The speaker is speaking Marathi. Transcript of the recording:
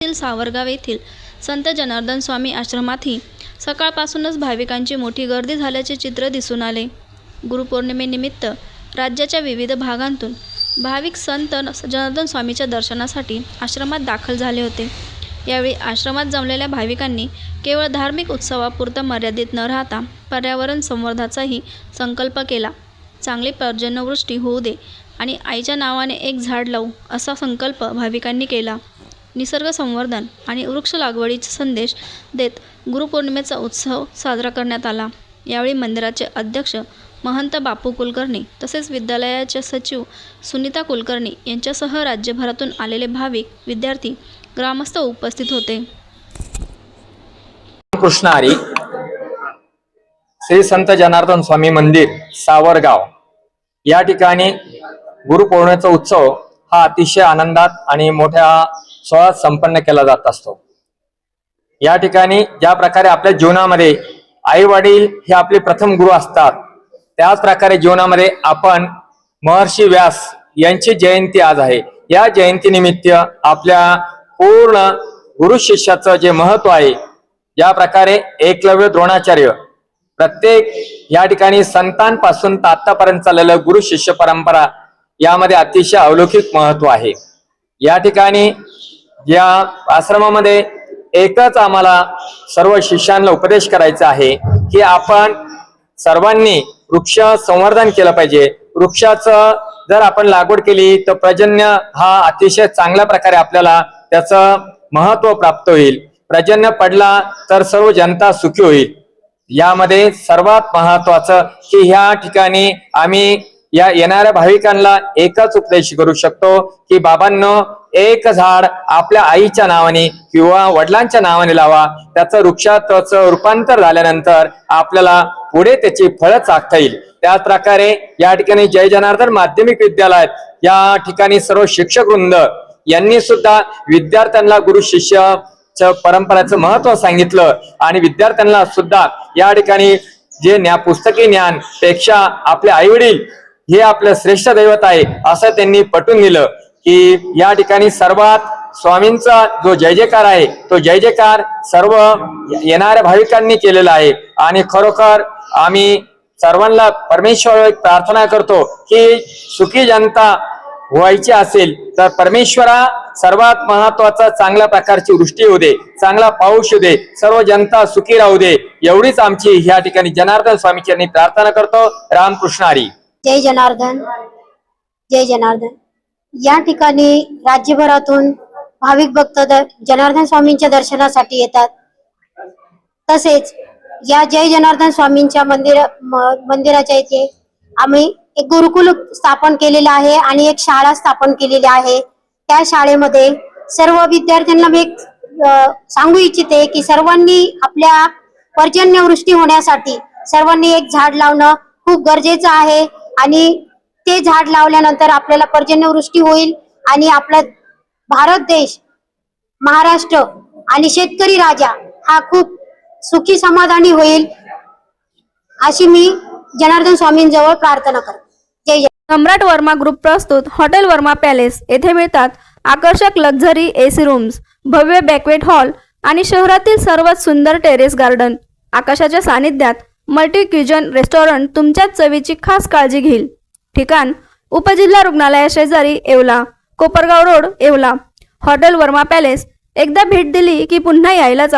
सावरगाव येथील संत जनार्दन स्वामी आश्रमातही सकाळपासूनच भाविकांची मोठी गर्दी झाल्याचे चित्र दिसून आले। गुरुपौर्णिमेनिमित्त राज्याच्या विविध भागांतून भाविक संत जनार्दन स्वामीच्या दर्शनासाठी आश्रमात दाखल झाले होते। यावेळी आश्रमात जमलेल्या भाविकांनी केवळ धार्मिक उत्सवापुरता मर्यादित न राहता पर्यावरण संवर्धनाचाही संकल्प केला। चांगली पर्जन्यवृष्टी होऊ दे आणि आईच्या नावाने एक झाड लावू असा संकल्प भाविकांनी केला। निसर्ग संवर्धन आणि वृक्ष लागवडीचा संदेश देत गुरुपौर्णिमेचा उत्सव साजरा करण्यात आला। यावेळी मंदिराचे अध्यक्ष महंत बापू कुलकर्णी तसेच विद्यालयाच्या सचिव सुनीता कुलकर्णी यांच्यासह राज्यभरातून आलेले भाविक, विद्यार्थी, ग्रामस्थ उपस्थित होते। कृष्ण हरी। श्री संत जनार्दन स्वामी मंदिर सावरगाव या ठिकाणी गुरुपौर्णिमेचा उत्सव हा अतिशय आनंदात आणि मोठ्या सोहळ्यात संपन्न केला जात असतो। या ठिकाणी ज्या प्रकारे आपल्या जीवनामध्ये आई वडील हे आपले प्रथम गुरु असतात, त्याच प्रकारे जीवनामध्ये आपण महर्षी व्यास यांची जयंती आज आहे। या जयंतीनिमित्त आपल्या पूर्ण गुरु शिष्याचं जे महत्व आहे, ज्या प्रकारे एकलव्य, द्रोणाचार्य प्रत्येक या ठिकाणी संतांपासून आतापर्यंत चाललेलं गुरु शिष्य परंपरा यामध्ये अतिशय अलौकिक महत्व आहे। या ठिकाणी या आश्रमामध्ये एकच आम्हाला सर्व शिष्यांना उपदेश करायचा आहे की आपण सर्वांनी वृक्ष संवर्धन केलं पाहिजे। वृक्षाचं जर आपण लागवड केली तर पर्जन्य हा अतिशय चांगल्या प्रकारे आपल्याला त्याचं महत्व प्राप्त होईल। पर्जन्य पडला तर सर्व जनता सुखी होईल। यामध्ये सर्वात महत्वाचं की ह्या ठिकाणी आम्ही या येणाऱ्या भाविकांना एकच उपदेश करू शकतो की बाबांनो, एक झाड आपल्या आईच्या नावाने किंवा वडिलांच्या नावाने लावा। त्याचं वृक्षात रूपांतर झाल्यानंतर आपल्याला पुढे त्याची फळं चाखता येईल। त्याच प्रकारे या ठिकाणी जय जनार्दन माध्यमिक विद्यालयात या ठिकाणी सर्व शिक्षक वृंद यांनी सुद्धा विद्यार्थ्यांना गुरु शिष्य परंपरेचं महत्व सांगितलं आणि विद्यार्थ्यांना सुद्धा या ठिकाणी जे पुस्तकी ज्ञान पेक्षा आपले आई वडील हे आपलं श्रेष्ठ दैवत आहे असं त्यांनी पटवून दिलं की या ठिकाणी सर्वात स्वामींचा जो जय जयकार आहे तो जय जयकार सर्व येणाऱ्या भाविकांनी केलेला आहे। आणि खरोखर आम्ही सर्वांना परमेश्वर प्रार्थना करतो की सुखी जनता व्हायची असेल तर परमेश्वरा सर्वात महत्वाचा चांगल्या प्रकारची वृष्टी होऊ दे, चांगला पाऊस होऊ दे, सर्व जनता सुखी राहू दे, एवढीच आमची या ठिकाणी जनार्दन स्वामी चरणी प्रार्थना करतो। रामकृष्ण हरी। जय जनार्दन, जय जनार्दन। या ठिकाणी राज्यभरातून भाविक भक्त जनार्दन स्वामींच्या दर्शनासाठी येतात। तसेच या जय जनार्दन स्वामींच्या मंदिराच्या इथे आम्ही एक गुरुकुल स्थापन केलेलं आहे आणि एक शाळा स्थापन केलेली आहे। त्या शाळेमध्ये सर्व विद्यार्थ्यांना मी एक सांगू इच्छिते की सर्वांनी आपल्या पर्जन्यवृष्टी होण्यासाठी सर्वांनी एक झाड लावणं खूप गरजेचं आहे आणि ते झाड लावल्यानंतर आपल्याला पर्जन्यवृष्टी होईल आणि आपला भारत देश, महाराष्ट्र आणि शेतकरी राजा हा खूप सुखी समाधानी होईल अशी मी जनार्दन स्वामींजवळ प्रार्थना करते। जय जय। सम्राट वर्मा ग्रुप प्रस्तुत हॉटेल वर्मा पॅलेस येथे मिळतात आकर्षक लक्झरी एसी रूम्स, भव्य बॅक्वेट हॉल आणि शहरातील सर्वात सुंदर टेरेस गार्डन। आकाशाच्या सानिध्यात मल्टी क्युजन रेस्टॉरंट तुमच्या चवीची खास काळजी घेईल। ठिकाण उपजिल्हा रुग्णालया शेजारी Yeola, Kopargaon road, Yeola. Hotel Verma palace एकदा भेट दिली की पुन्हा यायलाच